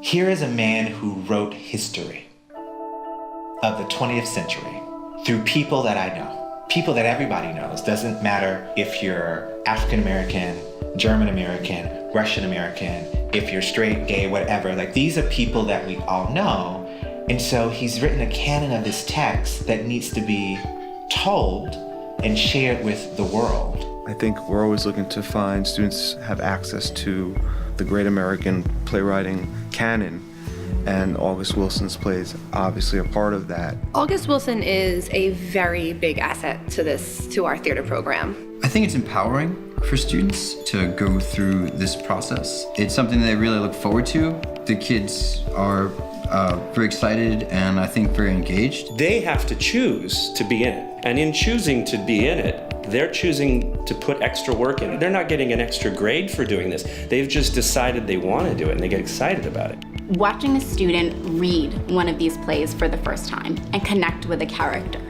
Here is a man who wrote history of the 20th century through people that I know, people that everybody knows. Doesn't matter if you're African American, German American, Russian American, if you're straight, gay, whatever. Like, these are people that we all know. And so he's written a canon of this text that needs to be told and shared with the world. I think we're always looking to find students have access to the great American playwriting canon, and August Wilson's plays obviously a part of that. August Wilson is a very big asset to our theater program. I think it's empowering for students to go through this process. It's something they really look forward to. The kids are very excited and I think very engaged. They have to choose to be in it. And in choosing to be in it, they're choosing to put extra work in it. They're not getting an extra grade for doing this. They've just decided they want to do it and they get excited about it. Watching a student read one of these plays for the first time and connect with a character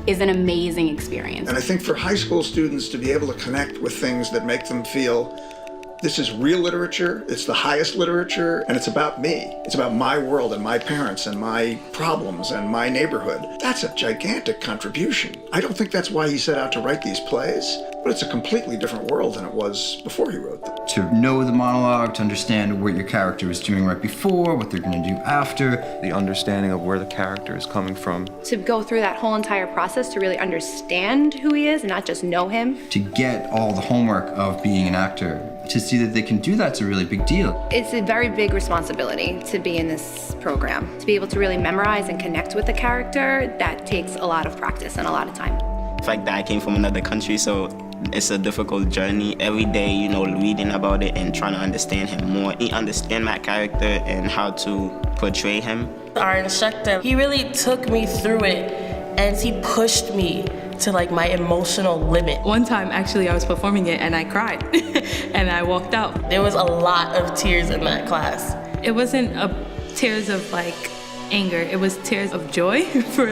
is an amazing experience. And I think for high school students to be able to connect with things that make them feel this is real literature, it's the highest literature, and it's about me. It's about my world and my parents and my problems and my neighborhood. That's a gigantic contribution. I don't think that's why he set out to write these plays, but it's a completely different world than it was before he wrote them. To know the monologue, to understand what your character was doing right before, what they're going to do after. The understanding of where the character is coming from. To go through that whole entire process to really understand who he is and not just know him. To get all the homework of being an actor, to see that they can do that's a really big deal. It's a very big responsibility to be in this program. To be able to really memorize and connect with the character, that takes a lot of practice and a lot of time. The fact that I came from another country, so it's a difficult journey. Every day, reading about it and trying to understand him more, understand my character and how to portray him. Our instructor, he really took me through it and he pushed me to my emotional limit. One time, actually, I was performing it and I cried and I walked out. There was a lot of tears in that class. It wasn't tears of anger, it was tears of joy for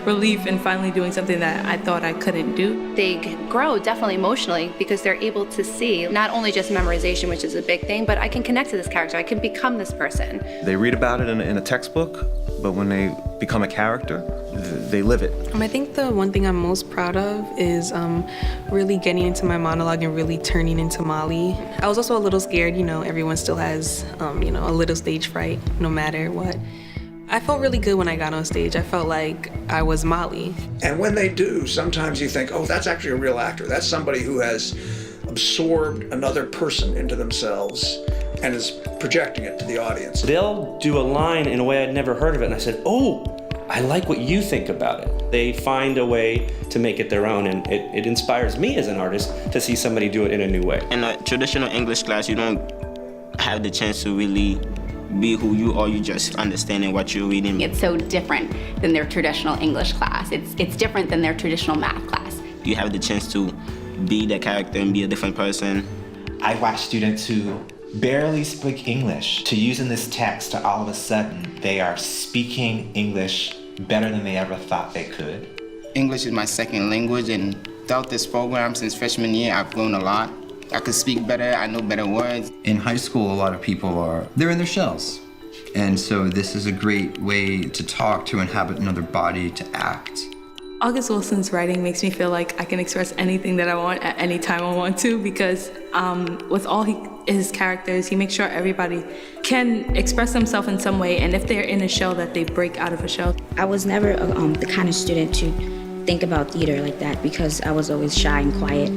relief and finally doing something that I thought I couldn't do. They grow definitely emotionally because they're able to see not only just memorization, which is a big thing, but I can connect to this character, I can become this person. They read about it in a textbook, but when they become a character, they live it. I think the one thing I'm most proud of is really getting into my monologue and really turning into Molly. I was also a little scared, everyone still has, a little stage fright no matter what. I felt really good when I got on stage. I felt like I was Molly. And when they do, sometimes you think, oh, that's actually a real actor. That's somebody who has absorbed another person into themselves and is projecting it to the audience. They'll do a line in a way I'd never heard of it, and I said, oh, I like what you think about it. They find a way to make it their own, and it inspires me as an artist to see somebody do it in a new way. In a traditional English class, you don't have the chance to really be who you are, you just understanding what you're reading. It's so different than their traditional English class. It's different than their traditional math class. You have the chance to be the character and be a different person. I watch students who barely speak English to using this text to all of a sudden they are speaking English better than they ever thought they could. English is my second language, and throughout this program since freshman year, I've grown a lot. I could speak better, I know better words. In high school, a lot of people they're in their shells. And so this is a great way to talk, to inhabit another body, to act. August Wilson's writing makes me feel like I can express anything that I want at any time I want to, because with all his characters, he makes sure everybody can express themselves in some way, and if they're in a shell, that they break out of a shell. I was never the kind of student to think about theater like that because I was always shy and quiet.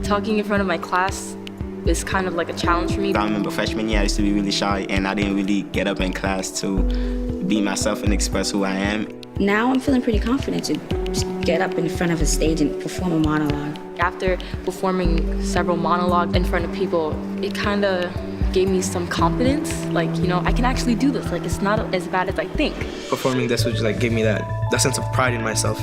Talking in front of my class is kind of like a challenge for me. I remember freshman year, I used to be really shy and I didn't really get up in class to be myself and express who I am. Now I'm feeling pretty confident to just get up in front of a stage and perform a monologue. After performing several monologues in front of people, it kind of gave me some confidence. I can actually do this. It's not as bad as I think. Performing this would give me that sense of pride in myself,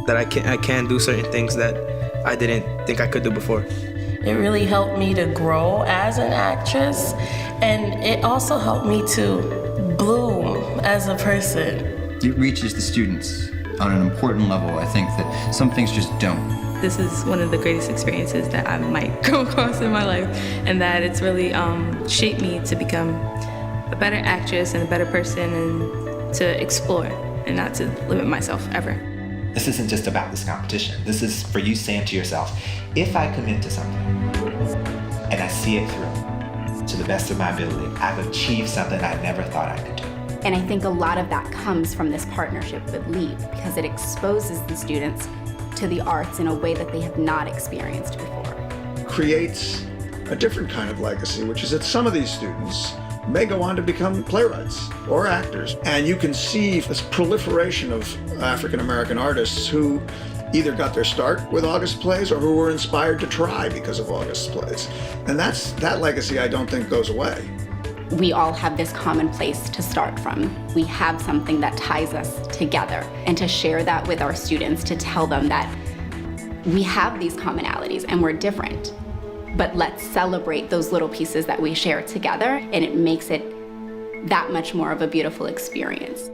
that I can do certain things that I didn't think I could do before. It really helped me to grow as an actress, and it also helped me to bloom as a person. It reaches the students on an important level. I think that some things just don't. This is one of the greatest experiences that I might come across in my life, and that it's really shaped me to become a better actress and a better person and to explore and not to limit myself ever. This isn't just about this competition. This is for you saying to yourself, if I commit to something and I see it through to the best of my ability, I've achieved something I never thought I could do. And I think a lot of that comes from this partnership with LEAP because it exposes the students to the arts in a way that they have not experienced before. Creates a different kind of legacy, which is that some of these students may go on to become playwrights or actors. And you can see this proliferation of African-American artists who either got their start with August plays or who were inspired to try because of August plays. And that legacy I don't think goes away. We all have this common place to start from. We have something that ties us together, and to share that with our students, to tell them that we have these commonalities and we're different, but let's celebrate those little pieces that we share together, and it makes it that much more of a beautiful experience.